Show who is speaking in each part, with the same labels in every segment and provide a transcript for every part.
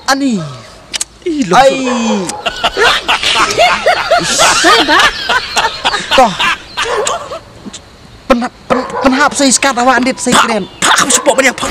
Speaker 1: Ani.
Speaker 2: Ai.
Speaker 3: Saya
Speaker 1: Toh. Penhap saya skat awak andit saya keren.
Speaker 2: Pak kamu sebut banyak pak.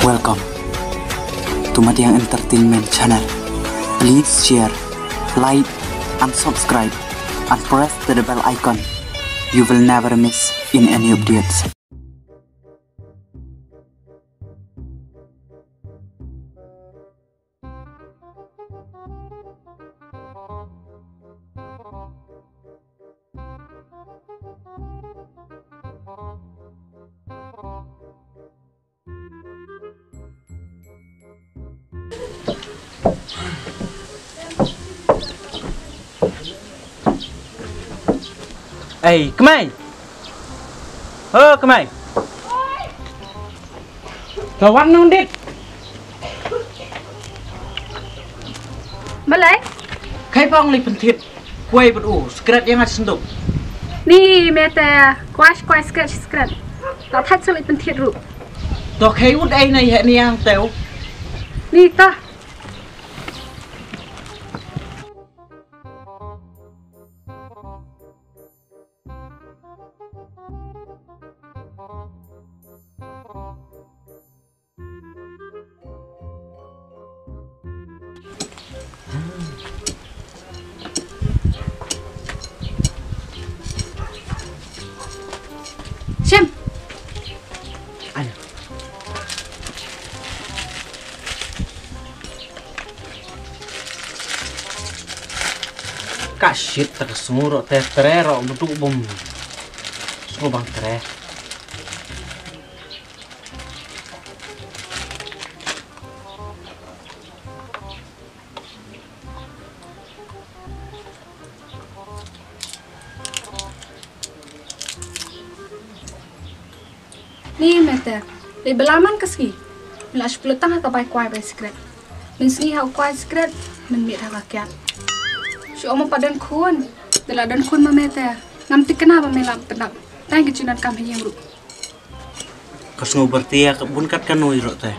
Speaker 4: Welcome to Matiang Entertainment Channel. Please share, like, and subscribe, and press the bell icon. You will never miss in any updates.
Speaker 5: Ê, cái mày. Cái mày. Rồi ăn không đi.
Speaker 3: Mất lấy.
Speaker 5: Khai phong lịch phần thịt. Quay bật ủ, scratch yang ada sentuh.
Speaker 3: Ni meta quay scratch. Tao thắt cho lấy phần thiệt rồi.
Speaker 5: Tao khai út đây này hệ ni ăn téo.
Speaker 3: Ni ta. Xem.
Speaker 5: Ayo. Kasyit tersungguh tetre rok bentuk bom. Sungguh bang tere.
Speaker 3: Ni meta. Di belaman keski. Mila 10 tang atau baik kuai by secret. Min sini hau kuai secret. Min mit hau kakiat. Si oma padan kun. Bila dan kun mameta. Namti kenapa melam pendap. Tang kecunan kami yang ru.
Speaker 5: Kasngu bertia kebun kat kanoi rok teh.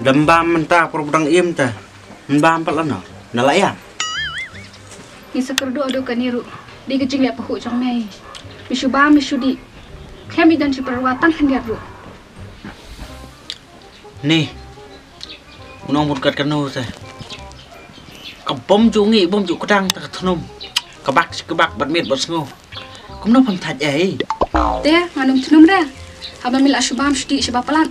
Speaker 5: Dambam mentah perbudang im teh. Mbam pelan no. Nalayan.
Speaker 3: Ni sekerdu adu kaniru. Di kecing liat pahuk jong mei. Misu bam misu di. Kami dan si perawatan hendak ru.
Speaker 5: Nih. Unong bun kat kanoi teh. Kebom jungi bom juk kedang tak tenum. Kebak bat mit bat sengu. Kum no pam thaj ai.
Speaker 3: Teh nganum tenum dah. Haba mila subam sudi sebab pelan.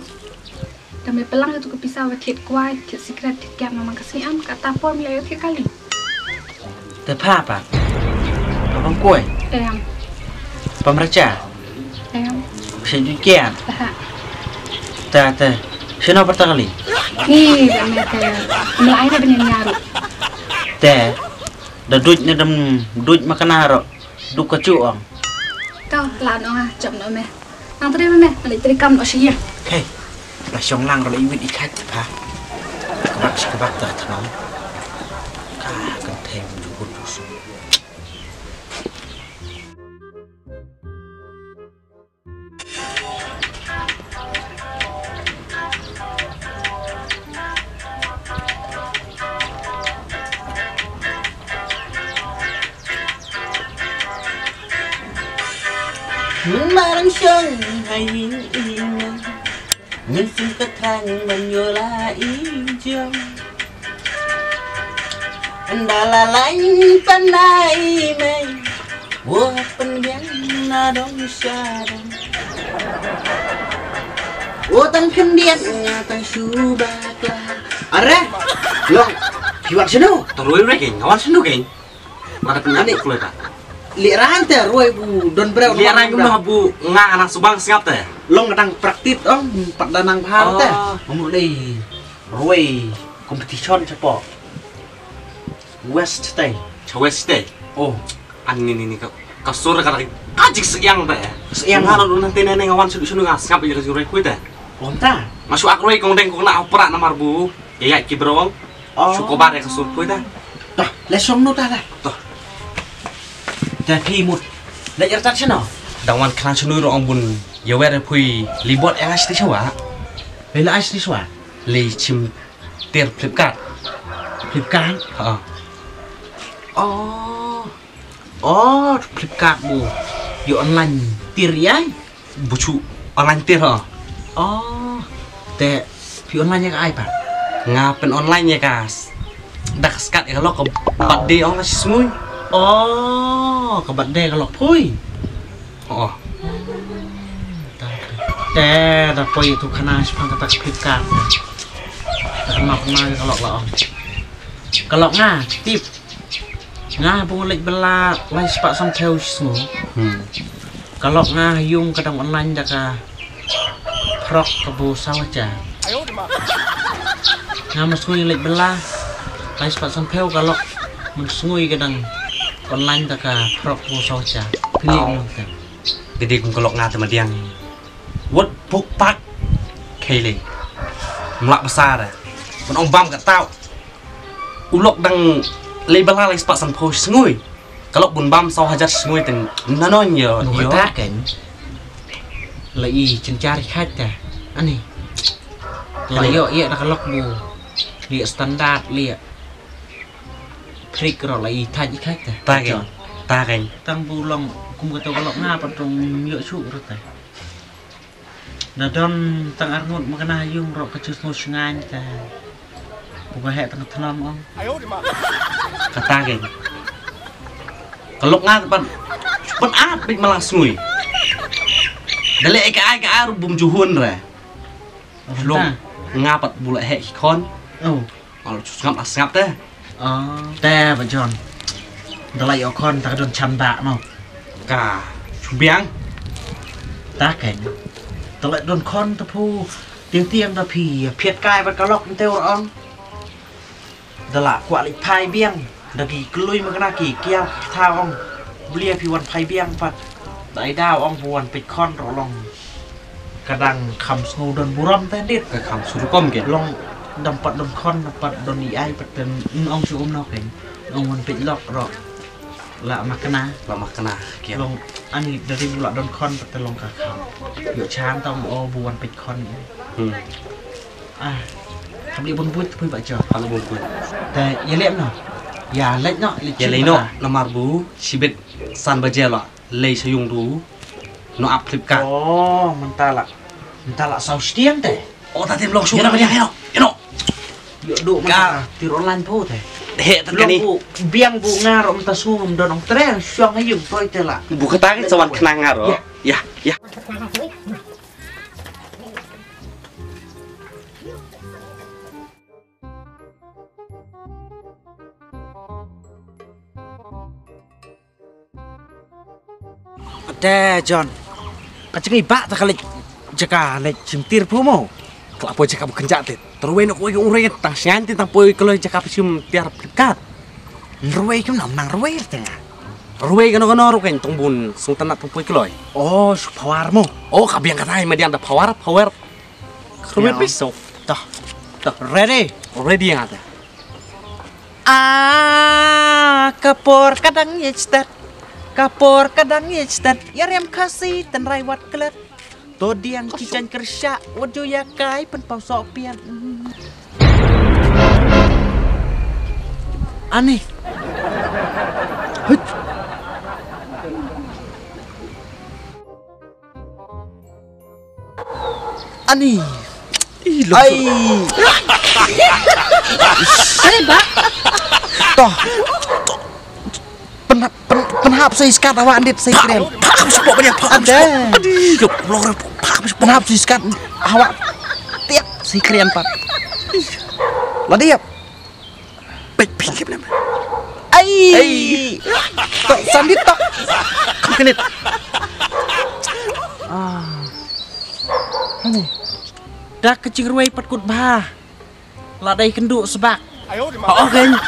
Speaker 3: Kami pelang itu kepisah wet kuai, kit secret kit memang kesian kata por mila yuk kali.
Speaker 5: Teh apa? Abang kue.
Speaker 3: Em.
Speaker 5: Pemeraca.
Speaker 3: Em.
Speaker 5: Sejukian. Teh. Sino pertama kali?
Speaker 3: Ni kami teh. Mila air benar nyaru.
Speaker 5: Teh. Dah duit ni dem duit makan haro. Duk kecuang.
Speaker 3: Kau lan orang jam no meh. Nang tadi meh, balik dari kam osia.
Speaker 5: Hei. Lah siong lang kalau iwit ikat ha. Kebak tak tenang. Kah kan tem jubut busuk. Marang siyang hayingan Minsan katang manyulain diyang Andalalain panay may Wapan yan na dong syadang Utang kendian ngatang subaklah Are! Long! Hiwak sino?
Speaker 2: Terus ini ngawan sendu geng. Mana penyakit kulit tak?
Speaker 1: Liarahan teh ruai bu don breu.
Speaker 2: Liaran yung mga bu nga anak subang singap teh.
Speaker 1: Long kadang praktit ong padanang bahar teh.
Speaker 5: Ngomong deh Ruai competition cepo West Day
Speaker 2: Cewes teh.
Speaker 5: Oh
Speaker 2: Ini kasur kata kajik sekian teh.
Speaker 5: Sekian.
Speaker 2: Nga lu nanti nenek ngawan sudu nga singap jadi kasur kuit teh.
Speaker 5: Lonta
Speaker 2: Masuk aku roi kong deng kong na opera namar bu. Ya kibrong. Suko bare kasur kuit teh.
Speaker 5: Toh lesong no ta lah.
Speaker 2: Toh.
Speaker 5: Jadi mut. Dah cerita sino.
Speaker 2: Dawan klan sunu ro ambun ya wer pui libot yang asli Jawa.
Speaker 5: Bela asli Swa.
Speaker 2: Li chim tir Flipkart.
Speaker 5: Flipkart.
Speaker 2: Heeh.
Speaker 5: Oh, Flipkart bu. Yo online tir yai.
Speaker 2: Bucu online tir heeh.
Speaker 5: Oh. Te pi online yang ai pak.
Speaker 2: Ngapen online ya kas. Dak skat ya kalau ke badde ong nasi semui.
Speaker 5: Oh, ke badde kalau pui.
Speaker 2: Oh.
Speaker 5: Te dah pui itu kena sepang kata Flipkart. Kenapa kalau ong. Kalau tip. Pun lek bela lai sepak sam theo semua. Kalau yung kadang online dah ka prok kebu sawaja. Masuk lek bela lai sepak sam theo kalau mensungui kadang online dah ka prok kebu sawaja. Pilih kan.
Speaker 2: Jadi kun kalau teman yang wot puk pak kele. Melak besar. Mun ong bam kat tau. Ulok dang label lah sepak san posh sengui. Kalau bun bam sau hajar sengui ten nanon yo.
Speaker 5: Yo kan. Lai cencari khat dah. Ani. Lai yo iya dah kalok bu. Lihat standar lihat. Trik ro lai thaj khat dah.
Speaker 2: Ta kan.
Speaker 5: Tang bulong kum kata kalok ngapa tong yo su ro ta. Nah don tang arngut makana yung ro kecus no sengan ta. Bukan hek tengah tenam om.
Speaker 2: Kata kan. Kalau tempat cepat apik malah sengui. Dale ai bum juhun ra. Long ngapat bula hek kon.
Speaker 5: Oh.
Speaker 2: Kalau ngap teh.
Speaker 5: Oh. Teh bajon. Dalai okon tak don chanda no.
Speaker 2: Ka chubiang.
Speaker 5: Ta kan. Dalai don kon ta pu tiang ta pi phiet kai bat kalok teu ong. Dala kuali pai biang dagi kelui makna ki kia tha ong blia pi wan pai biang pat dai dao ong buan pe kon ro long kadang kham snu don buram ta dit
Speaker 2: Ka kham surukom ke.
Speaker 5: long dam pat don kon pat don i ai pat den ong su no ken ong wan pe lok ro la makna
Speaker 2: Lama kena kia.
Speaker 5: long ani dari bula don kon pat long ka kham yo cham tong o buan pe kon Không đi bông bút thôi vậy chờ.
Speaker 2: Kalau bungkut.
Speaker 5: Teh ya lihat no. Ya lihat no.
Speaker 2: Ya leno nomor bu sibet san bajela lei sayung du. No up Flipkart.
Speaker 5: Oh, mentala saus tiang teh.
Speaker 2: Oh tadi belum suka
Speaker 5: Ya
Speaker 2: dia heno.
Speaker 5: Yuk duk
Speaker 2: Ka.
Speaker 5: tir online po teh.
Speaker 2: He tan ni.
Speaker 5: Bu biang bu ngaro menta sum don tre syong ayung toy teh lah.
Speaker 2: Bu kata ke sawan kenang ngaro. Ya.
Speaker 5: Teh John. Kacang ibak tak kali jaka lek cimtir po mo.
Speaker 2: Kalau apa jaka bukan jatuh. Terus nak kau yang urat tang sianti tang poi kalau jaka pesium tiar Flipkart.
Speaker 5: Ruway kum nam ruway tengah.
Speaker 2: Ruway kano ruway tong bun sung tanah tong poi keloi.
Speaker 5: Oh, pawar mo.
Speaker 2: Oh kabiang kata yang median ada power. Ruway pisau.
Speaker 5: Dah. Ready.
Speaker 2: Already yang ada.
Speaker 5: Kapor kadang yestat. Kapor kadang yestat. Yarem kasih dan rawat kelet. Todian cican kerja. Wajo ya kai pen pau sopian. Aneh. Ani. Ai.
Speaker 3: Ay, ba?
Speaker 1: Toh. Penhap saya iskat awak andit saya keren. Ada. Penhap saya iskat awak tiap saya keren pat. Lah dia.
Speaker 2: Pinggir nama.
Speaker 1: Ai. Tok sandit tok.
Speaker 2: Kenit.
Speaker 5: Dah kecing ruway patkut bah. Ladai kenduk sebak.
Speaker 2: Oh kan.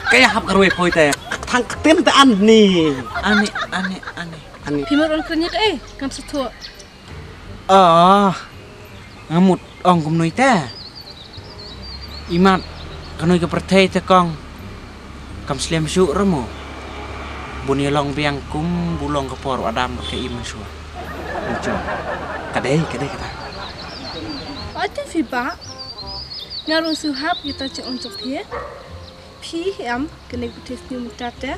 Speaker 2: Kayak hap ruway poi teh. Thang ketin teh an nih.
Speaker 5: Aneh.
Speaker 3: Pimur on krenyek ngam setua.
Speaker 5: Ngamut ong kumnoi teh. Imat kanoi ke pertai teh kong. Kam sliam syuk remo. Buni long biang kum bulong ke por adam ke iman syuk. Lucu.
Speaker 2: Kadai kata.
Speaker 6: Ada fiba. Ngarung suhab kita cek untuk dia. Pi am kena kutis ni mutata.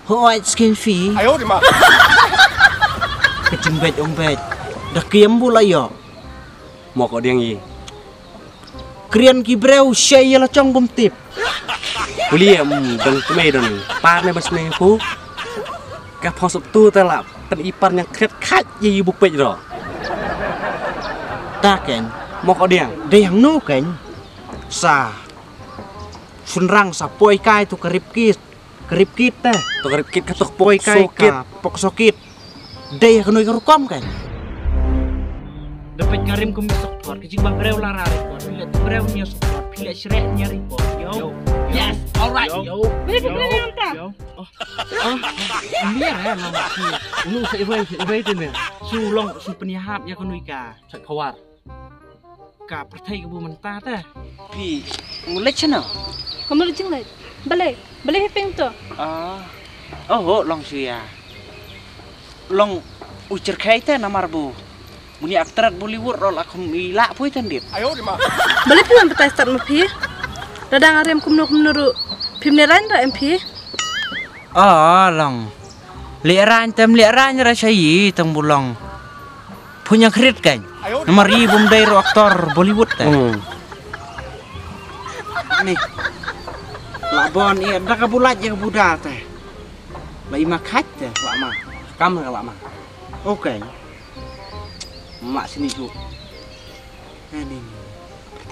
Speaker 5: Hoi skin fi.
Speaker 1: 哎呦我的妈！
Speaker 5: Kejembet ombet. Dah kiam pula yo.
Speaker 2: Mau kau diang i.
Speaker 5: Krian kibreu syai la chong bom tip.
Speaker 2: Kuliah dan kemai dan par ne bas ne pu. Ka phò sụp tu ta la pen ipar yang kret khat yi bu pej ro.
Speaker 5: Ta ken.
Speaker 2: Mau kau diang.
Speaker 5: Đây hàng nu ken. Sa. Sun rang sa poi kai tu kerip kit teh.
Speaker 2: Tu kerip kit katuk
Speaker 5: Poi kai
Speaker 2: sokit.
Speaker 5: ka pok sokit. Đây hàng noi karukom ken. Dapat karim kumis sokot kecing bang breu lara report. Pilih breu nya sokot, pilih shrek nya report. Yo. Yes, alright. Yo.
Speaker 6: Boleh hantar.
Speaker 5: Biar ya mama si. Nu sai tu ne. Su long su penihap ya kanui ka.
Speaker 2: Cak khawar.
Speaker 5: Ka perthai ka bu menta teh.
Speaker 1: Pi, mulai chana.
Speaker 6: Kamu lejeng leh. Boleh hepeng tu.
Speaker 1: Oh, long suya. Long ucer kaita namar bu. Muni aktrat Bollywood rol aku ilak pun tandit. 哎呦我的妈！
Speaker 6: Boleh pian betai start mapi. Radang arem kumnu pim neran ra MP.
Speaker 5: Long. Liaran ra syai tang bulong. Punya kredit kan. Nomor bum dai ro aktor Bollywood teh. Nih. Labon iya dah kabulat ya budak teh. Lai makat teh lama.
Speaker 2: Kam ka lama.
Speaker 5: Oke.
Speaker 2: Mak sini tu.
Speaker 5: Ini.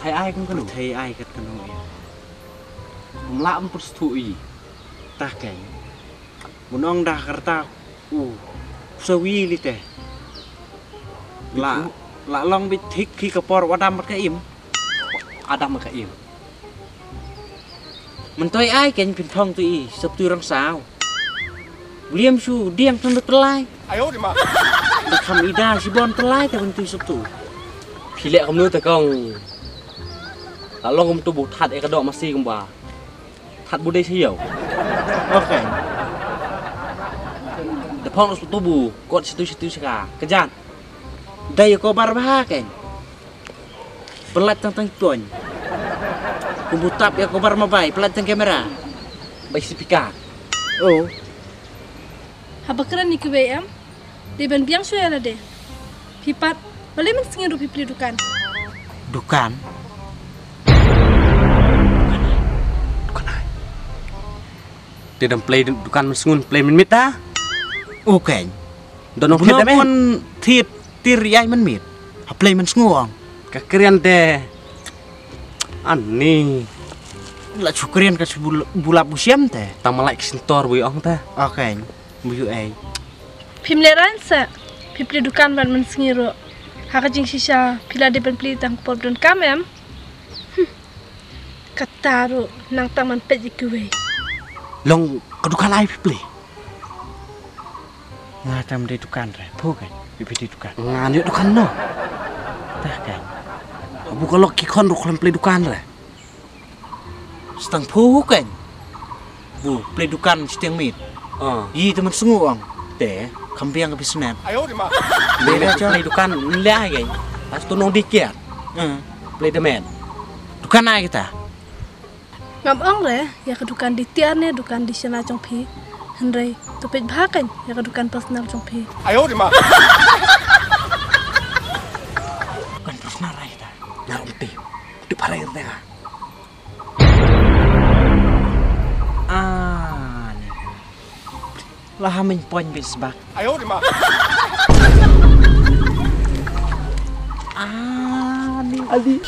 Speaker 2: Thai ai cũng kanu.
Speaker 5: Thấy ai kat kanu ya.
Speaker 2: Mlak pun persetui.
Speaker 5: Tah kan. Munong dah kerta. Sawi li teh. La long bit thik khi kapor wadam mat ka im.
Speaker 2: Adam ka im.
Speaker 5: Mình tôi ai kén pin phong tui sập tui rang sao. Liam su diang tun telai.
Speaker 1: 哎呦我的妈！
Speaker 5: Dah kham ida si bon telai ta ben tui sập tu.
Speaker 2: Phi lẹ không nuôi ta công. La long kum tu bu that e ka dok masi kum ba. That bu dei siau.
Speaker 5: Oke.
Speaker 2: Da phong tu bu kot situ saka. Kejan.
Speaker 5: Đây có bar bah kan. Pelat tang tuan. Kumbutap ya ko bar mabai pelat tang kamera.
Speaker 2: Bai sipika.
Speaker 5: Oh.
Speaker 6: Habakran ni kuwe am. Di ban biang suya la de. Pipat. Boleh men singin rupi pili dukan.
Speaker 5: Dukan.
Speaker 2: Dia dan play dukan mensungun play min mita.
Speaker 5: Oke.
Speaker 2: Don
Speaker 5: Pun pun tir yai men mit. Ha play men nguang.
Speaker 2: Kakrian teh. Ani.
Speaker 5: La cukrian ka bulap busiam teh.
Speaker 2: Tamalai kesentor bu ong teh.
Speaker 5: Oke. Buyu ai.
Speaker 6: Pim leran sa. Pipli dukan ban men singiro. Haka jing sisa pila de ban pili tang por don kamem. Kataru nang taman peji kuwe.
Speaker 5: Long kedukan ai play. Ngatam de dukan re. Bukan. Pipi dukan.
Speaker 2: Ngan yuk dukan no.
Speaker 5: Tah kan.
Speaker 2: Bu kalau kikon ro klem play dukan re.
Speaker 5: Setang pu kan. Bu play dukan setiang mit. Yi teman nguang. Teh kampiang ke bisnet.
Speaker 1: 哎呦我的妈！
Speaker 2: Beda play dukan nilai kan. Pas tu nong dikit. Play the man.
Speaker 5: Dukan ai kita.
Speaker 6: Ngam ong re, ya kedukan di tiar ne, dukan di sana jong pi. Henry, tupit bahakan, ya kedukan personal jong pi.
Speaker 1: 哎呦我的妈！
Speaker 5: Bukan personal ai kita.
Speaker 2: Ngar uti. Di parai teh.
Speaker 5: Nih. Lah hamin poin bisbak.
Speaker 1: 哎呦我的妈！
Speaker 5: Nih. Adi.